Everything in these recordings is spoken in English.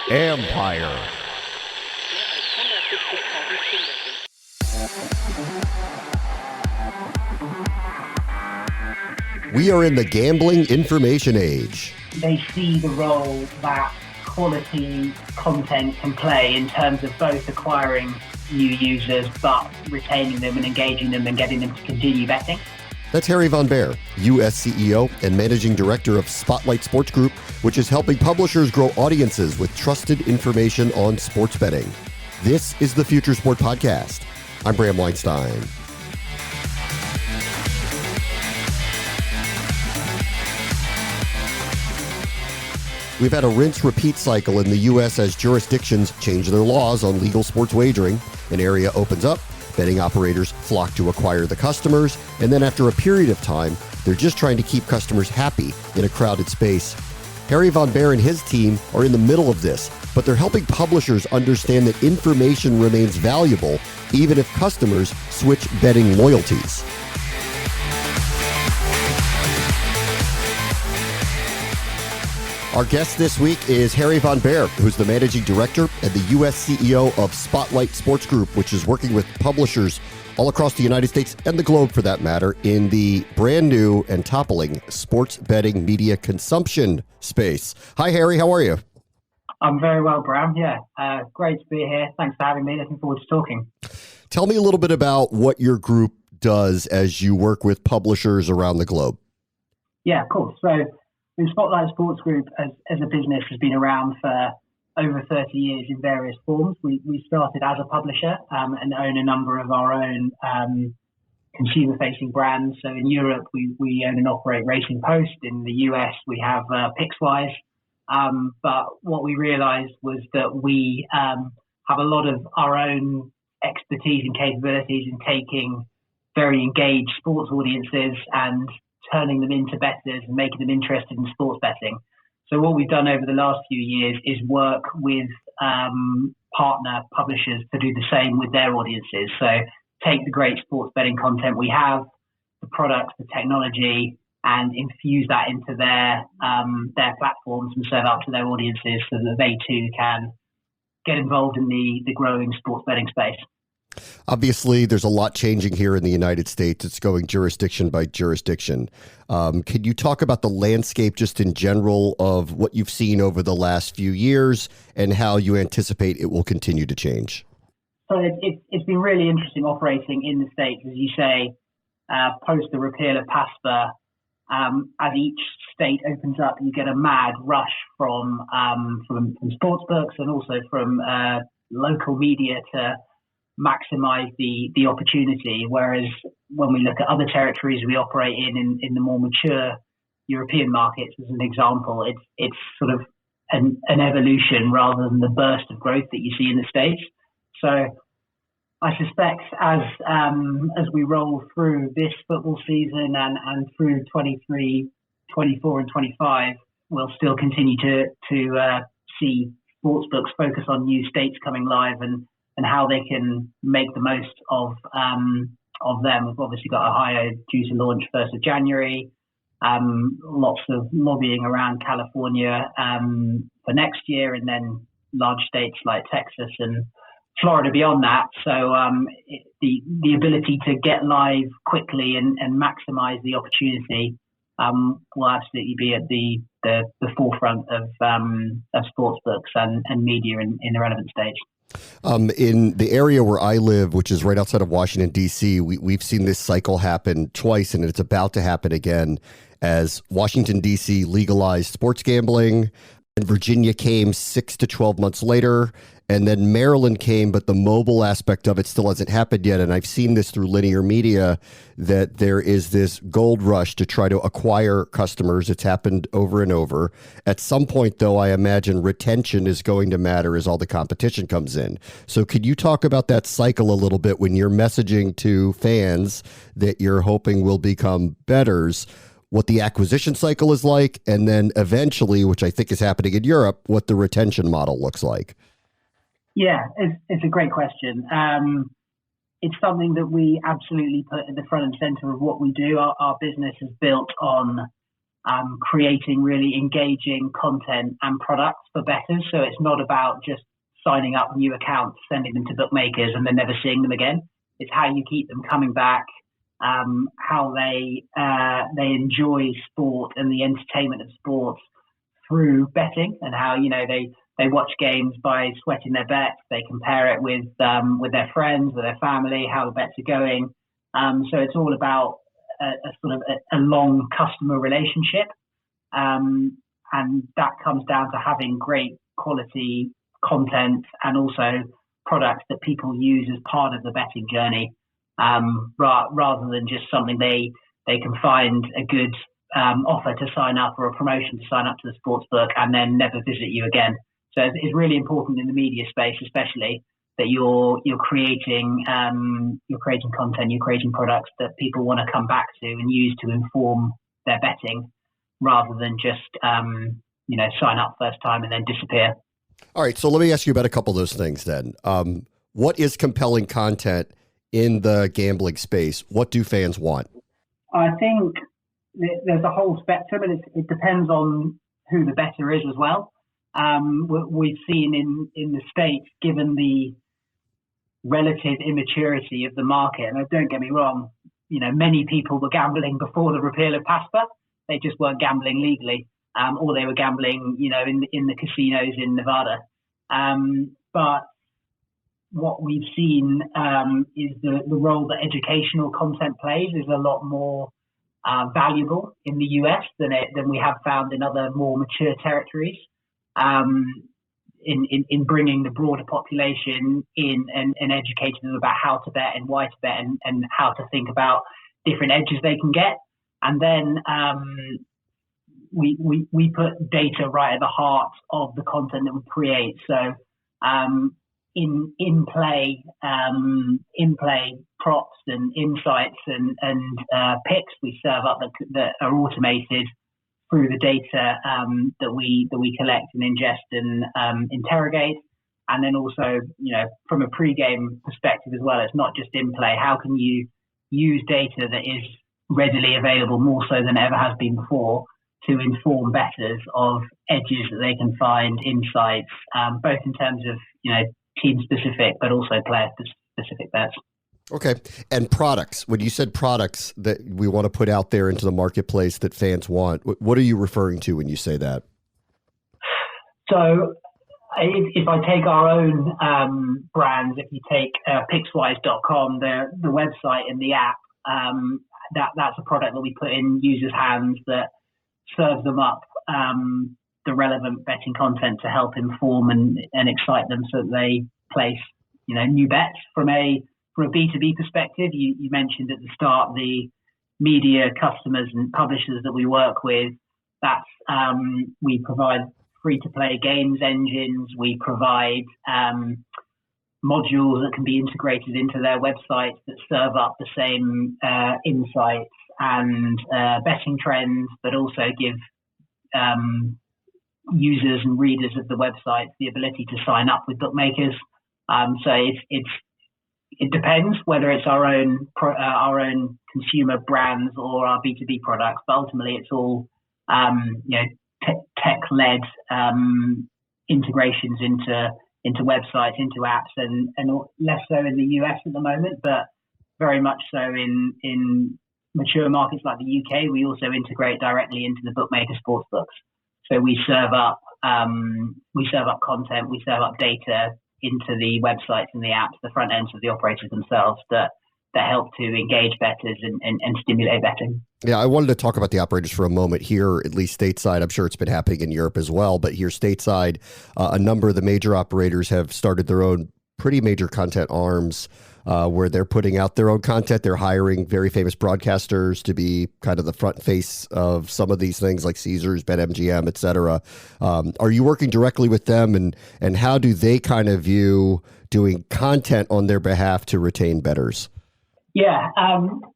Empire. We are in the gambling information age. They see the role that quality content can play in terms of both acquiring new users, but retaining them and engaging them and getting them to continue betting. That's Harry Von Behr, U.S. CEO and Managing Director of Spotlight Sports Group, which is helping publishers grow audiences with trusted information on sports betting. This is the Future Sport Podcast. I'm Bram Weinstein. We've had a rinse-repeat cycle in the U.S. as jurisdictions change their laws on legal sports wagering. An area opens up, betting operators flock to acquire the customers, and then after a period of time, they're just trying to keep customers happy in a crowded space. Harry Von Behr and his team are in the middle of this, but they're helping publishers understand that information remains valuable even if customers switch betting loyalties. Our guest this week is Harry Von Behr, who's the Managing Director and the U.S. CEO of Spotlight Sports Group, which is working with publishers all across the United States and the globe, for that matter, in the brand new and toppling sports betting media consumption space. Hi, Harry. How are you? I'm very well, Bram. Yeah, great to be here. Thanks for having me. Looking forward to talking. Tell me a little bit about what your group does as you work with publishers around the globe. Yeah, of course. So the Spotlight Sports Group as a business has been around for over 30 years in various forms. We started as a publisher and own a number of our own consumer-facing brands. So in Europe, we own and operate Racing Post. In the US, we have Pixwise. But what we realized was that we have a lot of our own expertise and capabilities in taking very engaged sports audiences and turning them into bettors and making them interested in sports betting. So what we've done over the last few years is work with partner publishers to do the same with their audiences. So take the great sports betting content we have, the products, the technology, and infuse that into their platforms and serve up to their audiences so that they too can get involved in the growing sports betting space. Obviously, there's a lot changing here in the United States. It's going jurisdiction by jurisdiction. Can you talk about the landscape just in general of what you've seen over the last few years and how you anticipate it will continue to change? So it's been really interesting operating in the States. As you say, post the repeal of PASPA, as each state opens up, you get a mad rush from sports books and also from local media to maximize the opportunity. Whereas when we look at other territories we operate in the more mature European markets, as an example, it's sort of an evolution rather than the burst of growth that you see in the States. So I suspect as we roll through this football season and through 23, 24 and 25, we'll still continue to see sportsbooks focus on new states coming live and how they can make the most of them. We've obviously got Ohio due to launch 1st of January. Lots of lobbying around California for next year, and then large states like Texas and Florida beyond that. So the ability to get live quickly and maximize the opportunity will absolutely be at the forefront of sportsbooks and media in the relevant states. In the area where I live, which is right outside of Washington, D.C., we've seen this cycle happen twice, and it's about to happen again as Washington, D.C. legalized sports gambling, and Virginia came 6 to 12 months later, and then Maryland came, but the mobile aspect of it still hasn't happened yet. And I've seen this through linear media that there is this gold rush to try to acquire customers. It's happened over and over. At some point, though, I imagine retention is going to matter as all the competition comes in. So could you talk about that cycle a little bit when you're messaging to fans that you're hoping will become bettors, what the acquisition cycle is like, and then eventually, which I think is happening in Europe, what the retention model looks like? Yeah, it's a great question. It's something that we absolutely put at the front and center of what we do. Our business is built on creating really engaging content and products for bettors. So it's not about just signing up new accounts, sending them to bookmakers, and then never seeing them again. It's how you keep them coming back, how they enjoy sport and the entertainment of sport through betting, and how they watch games by sweating their bets. They compare it with their friends, with their family, how the bets are going. So it's all about a sort of a long customer relationship, and that comes down to having great quality content and also products that people use as part of the betting journey, rather than just something they can find a good offer to sign up or a promotion to sign up to the sports book and then never visit you again. So it's really important in the media space, especially, that you're creating content, you're creating products that people want to come back to and use to inform their betting, rather than just sign up first time and then disappear. All right, so let me ask you about a couple of those things then. What is compelling content in the gambling space? What do fans want? I think there's a whole spectrum, and it depends on who the bettor is as well. We've seen in the States, given the relative immaturity of the market, and don't get me wrong, many people were gambling before the repeal of PASPA. They just weren't gambling legally, or they were gambling, in the casinos in Nevada. But what we've seen is the role that educational content plays is a lot more valuable in the US than we have found in other more mature territories. In bringing the broader population in and educating them about how to bet and why to bet and how to think about different edges they can get. And then we put data right at the heart of the content that we create. So in play props and insights and picks we serve up that are automated through the data that we collect and ingest and interrogate. And then also, from a pre-game perspective as well, it's not just in play. How can you use data that is readily available, more so than it ever has been before, to inform bettors of edges that they can find, insights, both in terms of, team-specific, but also player-specific bets. Okay. And products, when you said products that we want to put out there into the marketplace that fans want, what are you referring to when you say that? So if I take our own brands, if you take Pixwise.com, the website and the app, that's a product that we put in users' hands that serves them up the relevant betting content to help inform and excite them so that they place, new bets. From a B2B perspective, you mentioned at the start the media customers and publishers that we work with. That's we provide free-to-play games engines. We provide modules that can be integrated into their websites that serve up the same insights and betting trends, but also give users and readers of the websites the ability to sign up with bookmakers. So it depends whether it's our own consumer brands or our B2B products, but ultimately it's all tech-led integrations into websites, into apps, and less so in the US at the moment, but very much so in mature markets like the UK. We also integrate directly into the bookmaker sportsbooks. So we serve up content, we serve up data into the websites and the apps, the front ends of the operators themselves that help to engage bettors and stimulate betting. Yeah, I wanted to talk about the operators for a moment here, at least stateside. I'm sure it's been happening in Europe as well, but here stateside, a number of the major operators have started their own pretty major content arms where they're putting out their own content. They're hiring very famous broadcasters to be kind of the front face of some of these things like Caesars, BetMGM, et cetera. Are you working directly with them, and how do they kind of view doing content on their behalf to retain bettors? Yeah,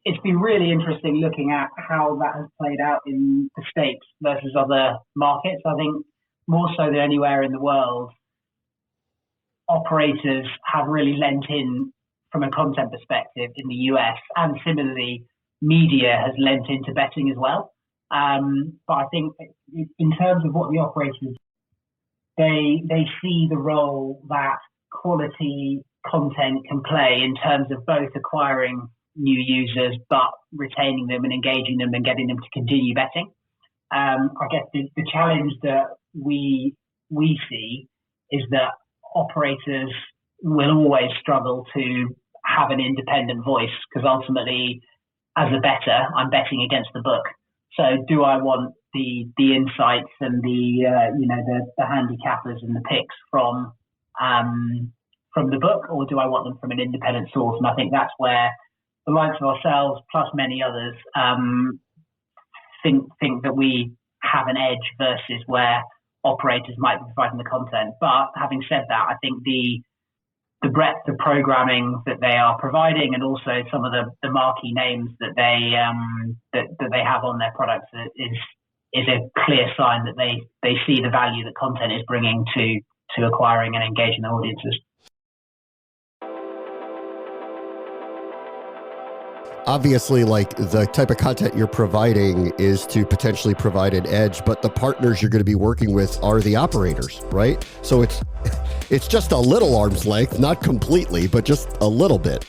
it's been really interesting looking at how that has played out in the States versus other markets. I think more so than anywhere in the world, operators have really lent in from a content perspective in the US, and similarly, media has lent into betting as well. But I think in terms of what the operators, they see the role that quality content can play in terms of both acquiring new users, but retaining them and engaging them and getting them to continue betting. I guess the challenge that we see is that operators will always struggle to have an independent voice, because ultimately, as a bettor, I'm betting against the book. So, do I want the insights and the handicappers and the picks from the book, or do I want them from an independent source? And I think that's where the likes of ourselves, plus many others, think that we have an edge versus where operators might be providing the content. But having said that, I think the breadth of programming that they are providing, and also some of the marquee names that they have on their products, is a clear sign that they see the value that content is bringing to acquiring and engaging their audiences. Obviously, like, the type of content you're providing is to potentially provide an edge, but the partners you're going to be working with are the operators, right? So it's just a little arm's length, not completely, but just a little bit.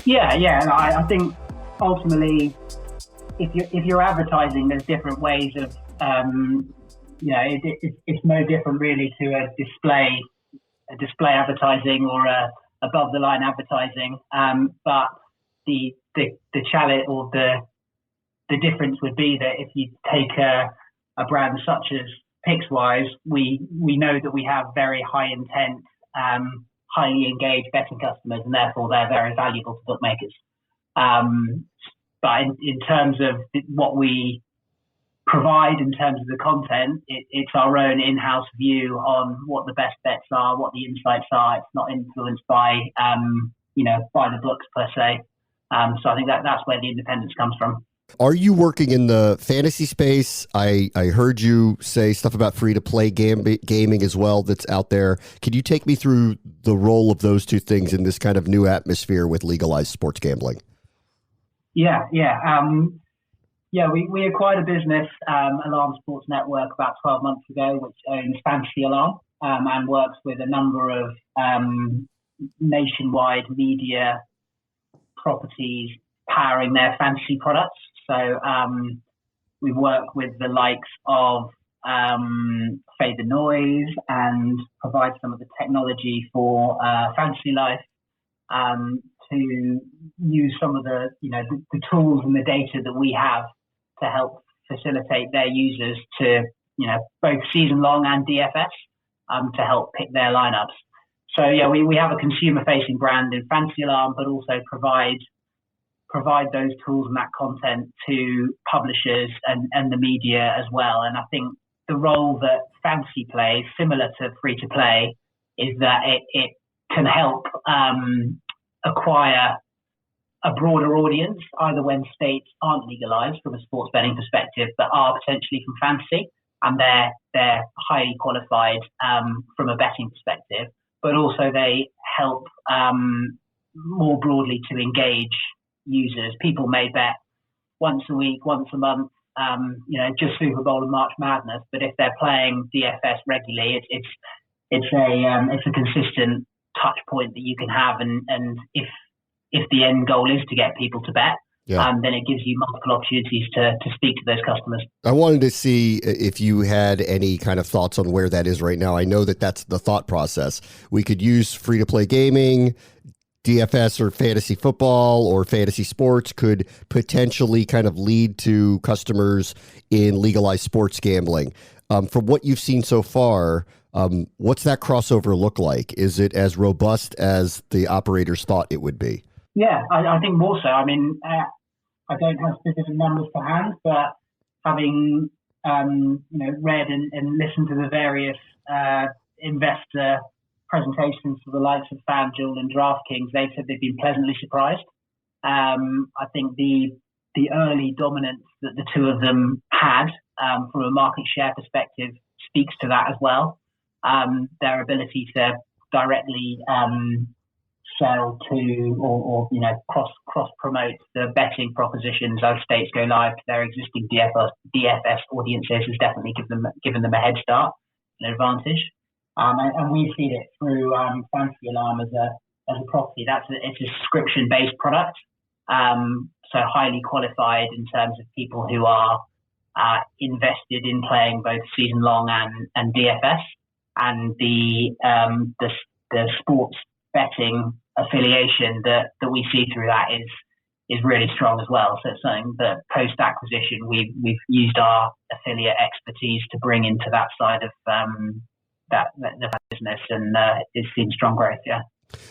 Yeah, and I think ultimately, if you're advertising, there's different ways of, it's no different really to a display advertising or a above the line advertising, but the challenge or the difference would be that if you take a brand such as Pickswise, we know that we have very high intent, highly engaged betting customers, and therefore they're very valuable to bookmakers. But in terms of what we provide in terms of the content, it's our own in-house view on what the best bets are, what the insights are. It's not influenced by the books per se. So I think that's where the independence comes from. Are you working in the fantasy space? I heard you say stuff about free-to-play gaming as well that's out there. Can you take me through the role of those two things in this kind of new atmosphere with legalized sports gambling? Yeah. We acquired a business, Alarm Sports Network, about 12 months ago, which owns Fantasy Alarm and works with a number of nationwide media properties powering their fantasy products. So we work with the likes of Fade the Noise and provide some of the technology for Fantasy Life to use some of the tools and the data that we have to help facilitate their users to both season long and DFS to help pick their lineups. So we have a consumer facing brand in Fantasy Alarm, but also provide those tools and that content to publishers and the media as well. And I think the role that fantasy plays, similar to free to play, is that it can help acquire a broader audience, either when states aren't legalized from a sports betting perspective, but are potentially from fantasy, and they're highly qualified from a betting perspective, but also they help more broadly to engage users. People may bet once a week, once a month, just Super Bowl and March Madness, but if they're playing DFS regularly, it's a consistent touch point that you can have, and if the end goal is to get people to bet, then it gives you multiple opportunities to speak to those customers. I wanted to see if you had any kind of thoughts on where that is right now. I know that's the thought process. We could use free-to-play gaming, DFS or fantasy football or fantasy sports could potentially kind of lead to customers in legalized sports gambling. From what you've seen so far, what's that crossover look like? Is it as robust as the operators thought it would be? Yeah, I think more so. I mean, I don't have specific numbers to hand, but having read and listened to the various investor presentations for the likes of FanDuel and DraftKings, they've said they've been pleasantly surprised. I think the early dominance that the two of them had from a market share perspective speaks to that as well. Their ability to directly sell to or cross promote the betting propositions as states go live to their existing DFS audiences has definitely given them a head start, an advantage. And we've seen it through Fantasy Alarm as a property. It's a subscription based product, so highly qualified in terms of people who are invested in playing both season long and DFS, and the sports betting affiliation that we see through that is really strong as well. So it's something that post acquisition we've used our affiliate expertise to bring into that side of the business, and it's seen strong growth. Yeah.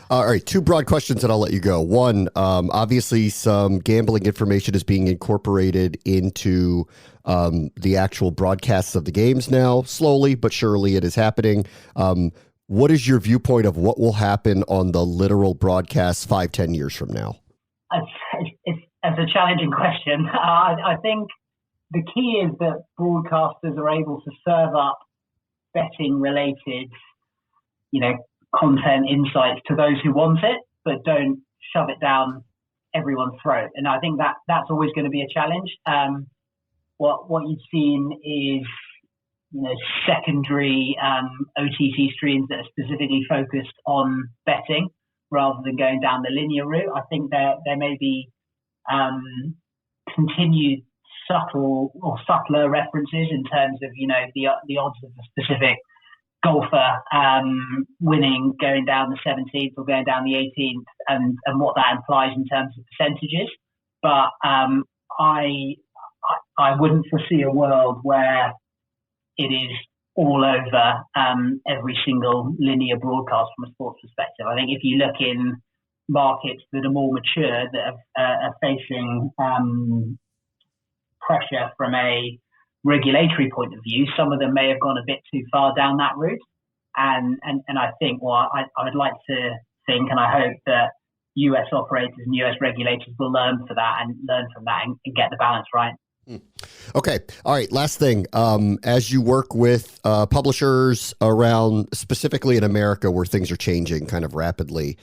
All right, two broad questions and I'll let you go. One, obviously some gambling information is being incorporated into the actual broadcasts of the games now. Slowly but surely it is happening. What is your viewpoint of what will happen on the literal broadcasts 5-10 years from now? It's a challenging question. I think the key is that broadcasters are able to serve up betting related, content insights to those who want it, but don't shove it down everyone's throat. And I think that's always going to be a challenge. What you've seen is, secondary OTT streams that are specifically focused on betting rather than going down the linear route. I think there may be continued subtler references in terms of, the odds of a specific golfer winning going down the 17th or going down the 18th and what that implies in terms of percentages. But I wouldn't foresee a world where it is all over every single linear broadcast from a sports perspective. I think if you look in markets that are more mature, that are facing pressure from a regulatory point of view, some of them may have gone a bit too far down that route. And I think, I would like to think, and I hope that US operators and US regulators will learn from that and get the balance right. Okay. All right. Last thing. As you work with publishers around, specifically in America where things are changing kind of rapidly,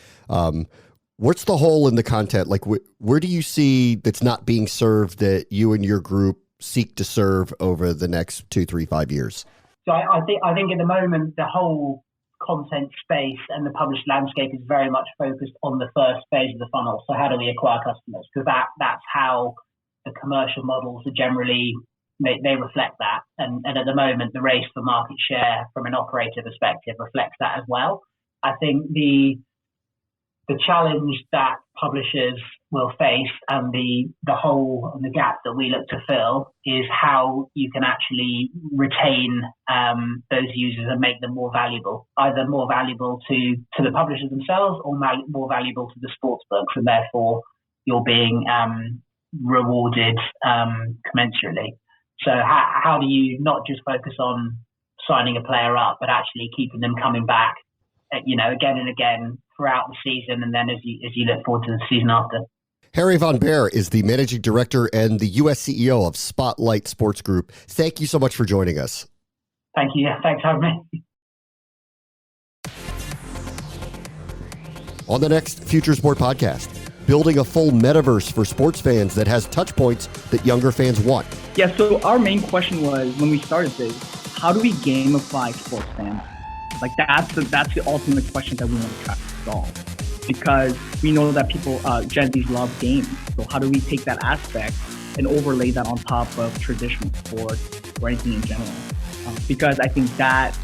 what's the hole in the content? Like, where do you see that's not being served that you and your group seek to serve over the next 2, 3, 5 years? So I think at the moment the whole content space and the published landscape is very much focused on the first phase of the funnel. So how do we acquire customers? Because that's how the commercial models are generally, they reflect that. And at the moment, the race for market share from an operator perspective reflects that as well. I think the challenge that publishers will face and the hole and the gap that we look to fill is how you can actually retain those users and make them more valuable, either more valuable to the publishers themselves or more valuable to the sports books, and therefore you're being rewarded commensurately. So how do you not just focus on signing a player up, but actually keeping them coming back, again and again throughout the season, and then as you look forward to the season after. Harry von Behr is the managing director and the U.S. CEO of Spotlight Sports Group. Thank you so much for joining us. Thank you. Thanks for having me. On the next Future Sport podcast, building a full metaverse for sports fans that has touch points that younger fans want. Yeah, so our main question was, when we started this, how do we gamify sports fans? Like that's the ultimate question that we want to try to solve, because we know that people, Gen Zs love games. So how do we take that aspect and overlay that on top of traditional sports or anything in general? Because I think that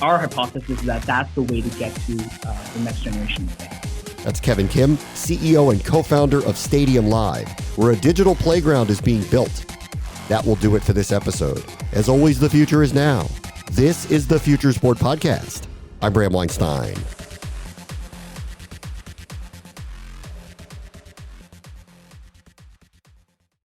our hypothesis is that that's the way to get to the next generation of fans. That's Kevin Kim, CEO and co-founder of Stadium Live, where a digital playground is being built. That will do it for this episode. As always, the future is now. This is the Future Sport Podcast. I'm Bram Weinstein.